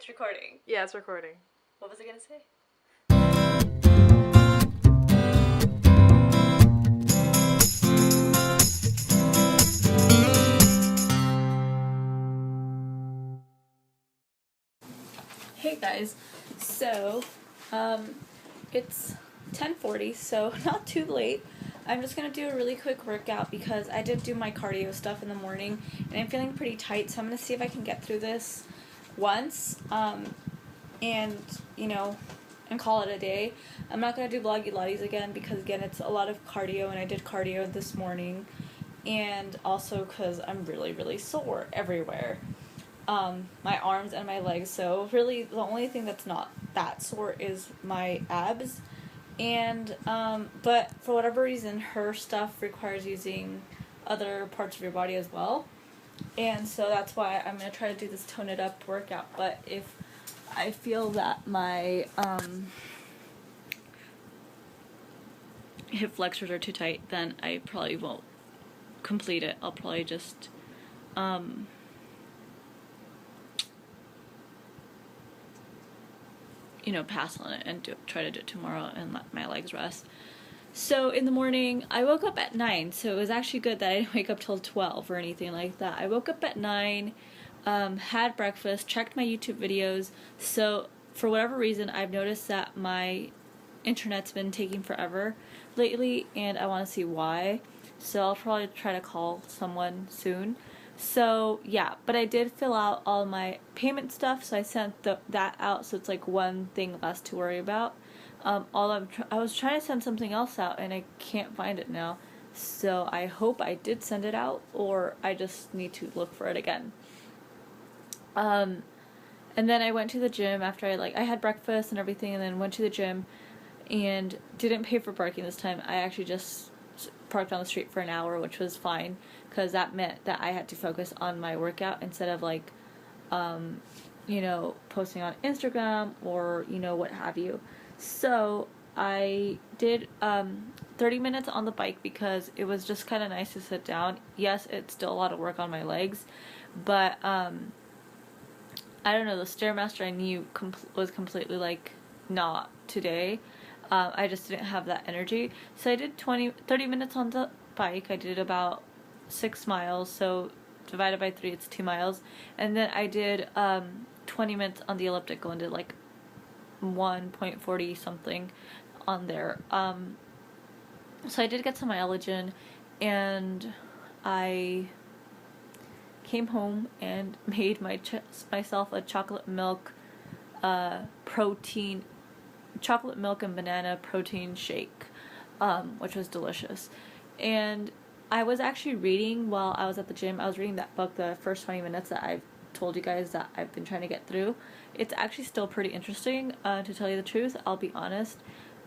It's recording. Yeah, it's recording. What was I gonna say? Hey guys, so it's 10:40, so not too late. I'm just gonna do a really quick workout because I did do my cardio stuff in the morning and I'm feeling pretty tight, so I'm gonna see if I can get through this once and and call it a day. I'm not gonna do Bloggy Lotties again because again it's a lot of cardio and I did cardio this morning, and also because I'm really sore everywhere. My arms and my legs, so really the only thing that's not that sore is my abs. And but for whatever reason her stuff requires using other parts of your body as well, and so that's why I'm going to try to do this tone it up workout. But if I feel that my hip flexors are too tight, then I probably won't complete it. I'll probably just pass on it and try to do it tomorrow and let my legs rest. So in the morning, I woke up at 9, so it was actually good that I didn't wake up till 12 or anything like that. I woke up at 9, had breakfast, checked my YouTube videos. So for whatever reason, I've noticed that my internet's been taking forever lately, and I want to see why. So I'll probably try to call someone soon. So yeah, but I did fill out all my payment stuff, so I sent that out, so it's like one thing less to worry about. I was trying to send something else out and I can't find it now, so I hope I did send it out or I just need to look for it again. And then I went to the gym after I had breakfast and everything, and then went to the gym and didn't pay for parking this time. I actually just parked on the street for an hour, which was fine because that meant that I had to focus on my workout instead of posting on Instagram or what have you. So I did 30 minutes on the bike because it was just kind of nice to sit down. Yes, it's still a lot of work on my legs, but I don't know, the Stairmaster I knew was completely not today. I just didn't have that energy. So I did 30 minutes on the bike. I did about 6 miles, so divided by 3 it's 2 miles. And then I did 20 minutes on the elliptical and did 1.40 something on there. So I did get some mileage in, and I came home and made myself a chocolate milk and banana protein shake, which was delicious. And I was actually reading while I was at the gym. I was reading that book, the first 20 minutes that I've told you guys that I've been trying to get through. It's actually still pretty interesting, to tell you the truth. I'll be honest.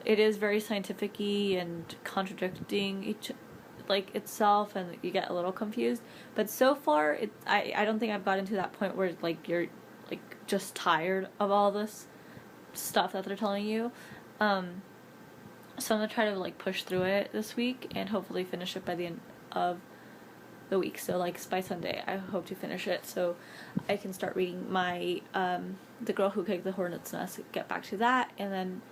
It is very scientific-y and contradicting itself, and you get a little confused. But so far, I don't think I've gotten to that point where you're just tired of all this stuff that they're telling you. So I'm gonna try to push through it this week and hopefully finish it by the end of the week. So by Sunday I hope to finish it so I can start reading my The Girl Who Kicked the Hornet's Nest, get back to that, and then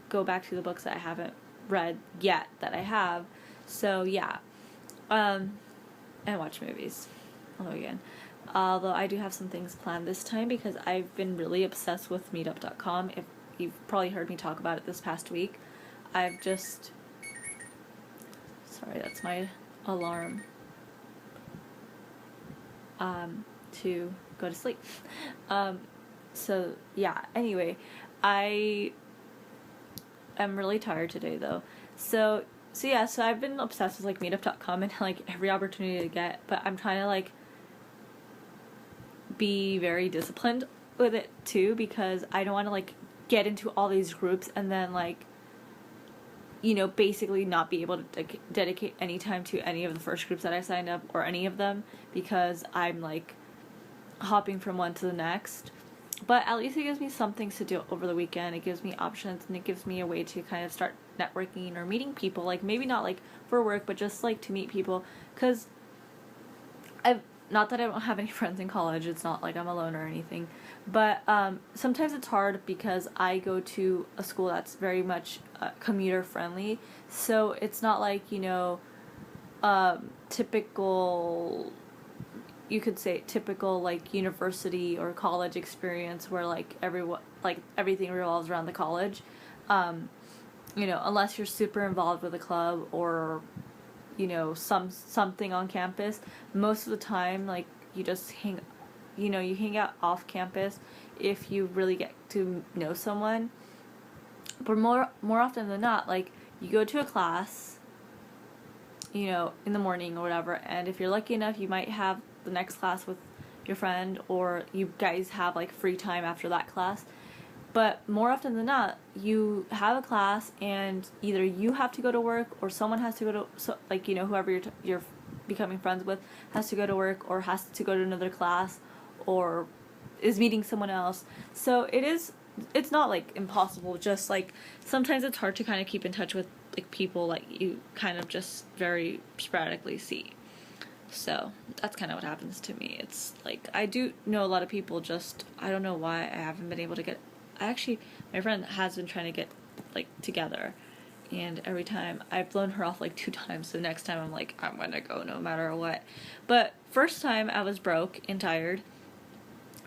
go back to the books that I haven't read yet that I have. So yeah, and watch movies. Although I do have some things planned this time because I've been really obsessed with meetup.com. If you've probably heard me talk about it this past week, sorry, that's my alarm to go to sleep. So yeah, anyway, I am really tired today though. So I've been obsessed with meetup.com and every opportunity to get, but I'm trying to be very disciplined with it too, because I don't want to get into all these groups and then basically not be able to dedicate any time to any of the first groups that I signed up, or any of them, because I'm hopping from one to the next. But at least it gives me some things to do over the weekend. It gives me options, and it gives me a way to kind of start networking or meeting people, maybe not for work, but just to meet people, because I've not that I don't have any friends in college, it's not like I'm alone or anything, but sometimes it's hard because I go to a school that's very much commuter friendly, so it's not like, typical, you could say typical like university or college experience where like everything revolves around the college, unless you're super involved with a club or something on campus. Most of the time, like, you just you hang out off campus if you really get to know someone. But more often than not, like, you go to a class, in the morning or whatever, and if you're lucky enough, you might have the next class with your friend, or you guys have like free time after that class. But more often than not, you have a class and either you have to go to work or someone has to go to, whoever you're becoming friends with has to go to work or has to go to another class or is meeting someone else. So it's not like impossible, just like sometimes it's hard to kind of keep in touch with like people like you kind of just very sporadically see. So that's kind of what happens to me. It's like I do know a lot of people, just I don't know why I haven't been able to get. Actually, my friend has been trying to get like together, and every time I've blown her off like 2 times. So next time I'm like, I'm gonna go no matter what. But first time I was broke and tired,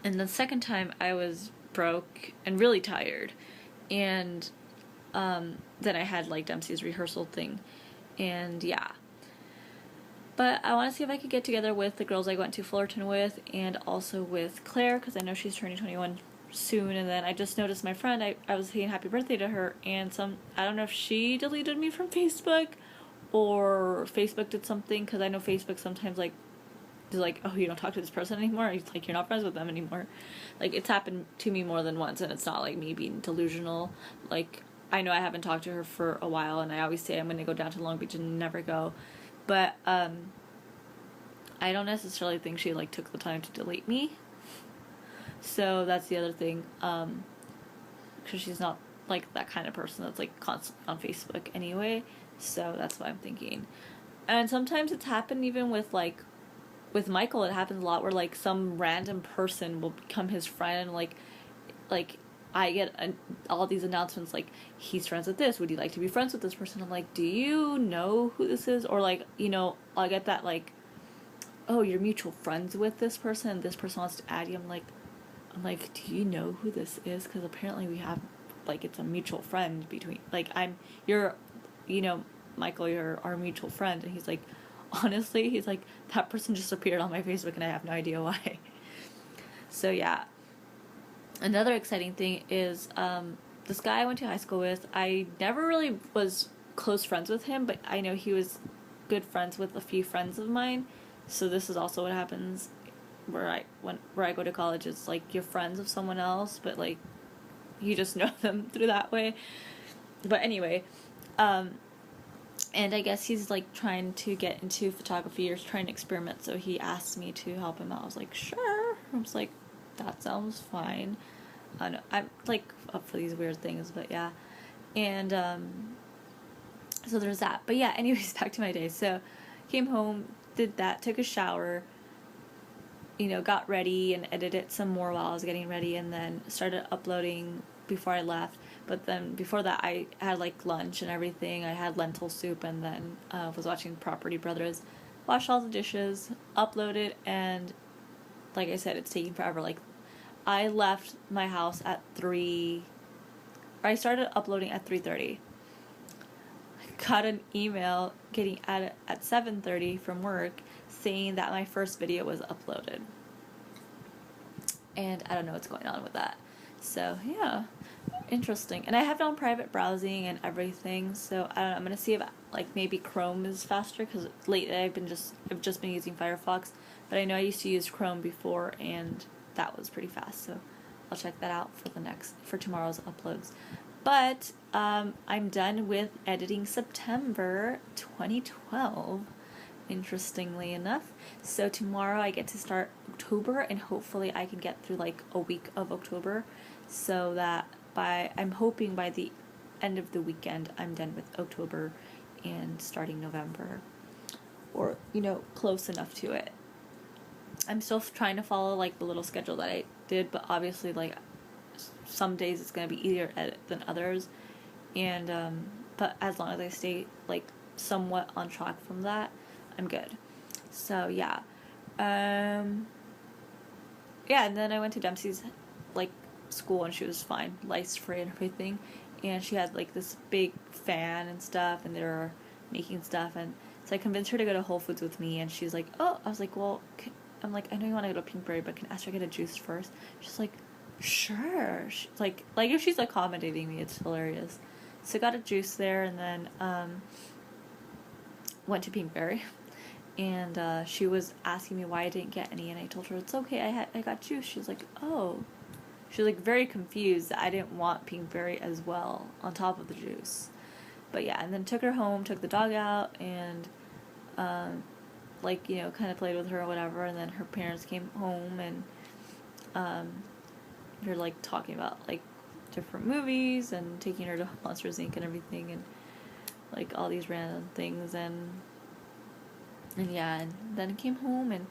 and the second time I was broke and really tired, and then I had like Dempsey's rehearsal thing, and yeah. But I want to see if I could get together with the girls I went to Fullerton with, and also with Claire, because I know she's turning 21 soon. And then I just noticed my friend, I was saying happy birthday to her, and I don't know if she deleted me from Facebook or Facebook did something, because I know Facebook sometimes like is like, oh, you don't talk to this person anymore, it's like you're not friends with them anymore. Like, it's happened to me more than once, and it's not like me being delusional. Like, I know I haven't talked to her for a while, and I always say I'm going to go down to Long Beach and never go. But I don't necessarily think she like took the time to delete me. So that's the other thing, because she's not like that kind of person that's like constantly on Facebook anyway. So that's what I'm thinking. And sometimes it's happened even with Michael. It happens a lot where like some random person will become his friend, and like I get all these announcements like, he's friends with this, would you like to be friends with this person? I'm like, do you know who this is? Or like, I'll get that like, oh, you're mutual friends with this person and this person wants to add you. I'm like, do you know who this is? Because apparently we have, like, it's a mutual friend between, like, Michael, you're our mutual friend. And he's like, honestly, he's like, that person just appeared on my Facebook and I have no idea why. So yeah. Another exciting thing is this guy I went to high school with, I never really was close friends with him, but I know he was good friends with a few friends of mine. So this is also what happens where I go to college. It's like you're friends of someone else, but like you just know them through that way. But anyway, and I guess he's like trying to get into photography or trying to experiment, so he asked me to help him out. I was like, sure. I was like, that sounds fine. I'm like up for these weird things, but yeah. And so there's that. But yeah, anyways, back to my day. So came home, did that, took a shower, got ready and edited some more while I was getting ready, and then started uploading before I left. But then before that, I had like lunch and everything. I had lentil soup, and then was watching Property Brothers, washed all the dishes, uploaded, and like I said, it's taking forever. Like, I left my house at 3, or I started uploading at 3:30. I got an email getting at 7:30 from work saying that my first video was uploaded. And I don't know what's going on with that. So, yeah, interesting. And I have it on private browsing and everything, so I don't know. I'm going to see if, like, maybe Chrome is faster, because lately I've just been using Firefox. But I know I used to use Chrome before, and that was pretty fast, so I'll check that out for tomorrow's uploads. But I'm done with editing September 2012, interestingly enough. So tomorrow I get to start October, and hopefully I can get through like a week of October, so that I'm hoping by the end of the weekend I'm done with October and starting November, or close enough to it. I'm still trying to follow like the little schedule that I did, but obviously like some days it's gonna be easier than others, and but as long as I stay like somewhat on track from that, I'm good. So yeah, yeah, and then I went to Dempsey's like school, and she was fine, lice free and everything, and she had like this big fan and stuff, and they were making stuff, and so I convinced her to go to Whole Foods with me, and she's like, oh, I was like, well, I'm like, I know you want to go to Pinkberry, but can I ask her to get a juice first? She's like, sure. She's like if she's accommodating me, it's hilarious. So I got a juice there, and then went to Pinkberry, and she was asking me why I didn't get any, and I told her it's okay, I got juice. She's like, oh. She was like very confused that I didn't want Pinkberry as well on top of the juice. But yeah, and then took her home, took the dog out, and like, you know, kind of played with her or whatever, and then her parents came home, and they're like talking about like different movies and taking her to Monsters Inc. and everything, and like all these random things, and yeah, and then I came home and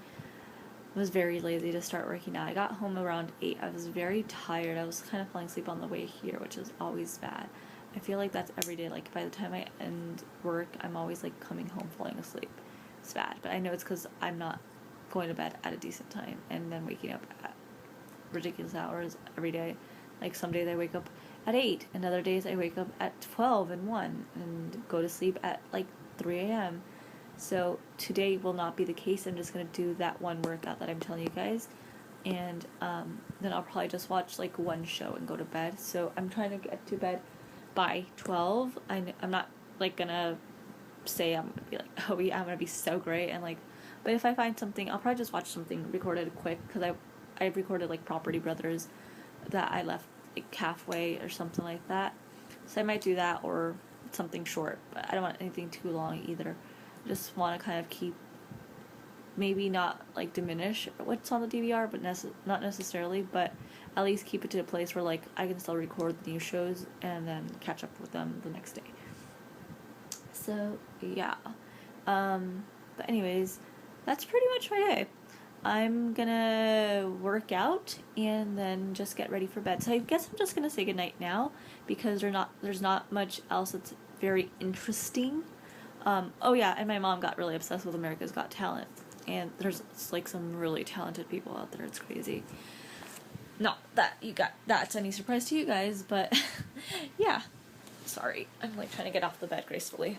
was very lazy to start working out. I got home around 8. I was very tired. I was kind of falling asleep on the way here, which is always bad. I feel like that's every day. Like by the time I end work, I'm always like coming home falling asleep. It's bad, but I know it's because I'm not going to bed at a decent time and then waking up at ridiculous hours every day. Like some days I wake up at 8, and other days I wake up at 12 and 1 and go to sleep at like 3 a.m. So today will not be the case. I'm just going to do that one workout that I'm telling you guys, and then I'll probably just watch like one show and go to bed. So I'm trying to get to bed by 12. I'm not like gonna say I'm gonna be like, oh yeah, I'm gonna be so great, and like, but if I find something, I'll probably just watch something recorded quick, because I recorded like Property Brothers that I left like halfway or something like that. So I might do that, or something short, but I don't want anything too long either. Just want to kind of keep, maybe not like diminish what's on the DVR, but not necessarily, but at least keep it to a place where like I can still record the new shows and then catch up with them the next day. So yeah, but anyways, that's pretty much my day. I'm gonna work out and then just get ready for bed. So I guess I'm just gonna say goodnight now, because there's not much else that's very interesting. Oh yeah, and my mom got really obsessed with America's Got Talent, and there's like some really talented people out there. It's crazy. Not that that's any surprise to you guys, but yeah. Sorry, I'm like trying to get off the bed gracefully.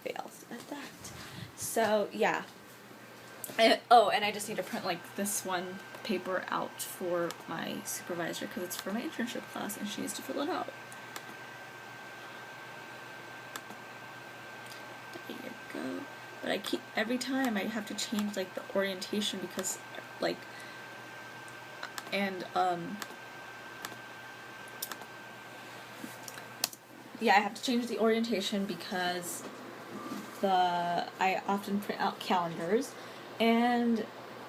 Fails at that. So yeah. And I just need to print like this one paper out for my supervisor, because it's for my internship class and she needs to fill it out. There you go. But every time I have to change like the orientation, because like, and yeah, I have to change the orientation because I often print out calendars,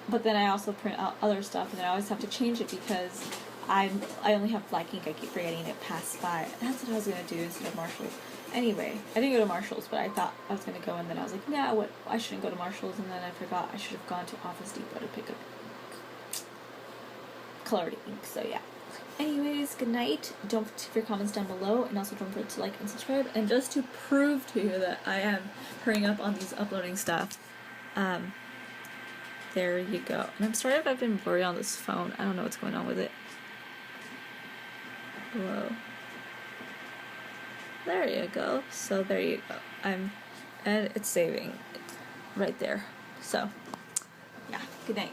but then I also print out other stuff, and then I always have to change it because I only have black ink. I keep forgetting it passed by. That's what I was gonna do instead of Marshalls. Anyway, I didn't go to Marshalls, but I thought I was gonna go, and then I was like, nah, I shouldn't go to Marshalls, and then I forgot I should have gone to Office Depot to pick up colored ink. So yeah. Anyways, good night. Don't forget to leave your comments down below, and also don't forget to like and subscribe. And just to prove to you that I am hurrying up on these uploading stuff, there you go. And I'm sorry if I've been blurry on this phone. I don't know what's going on with it. Whoa. There you go. So there you go. And it's saving right there. So, yeah. Good night.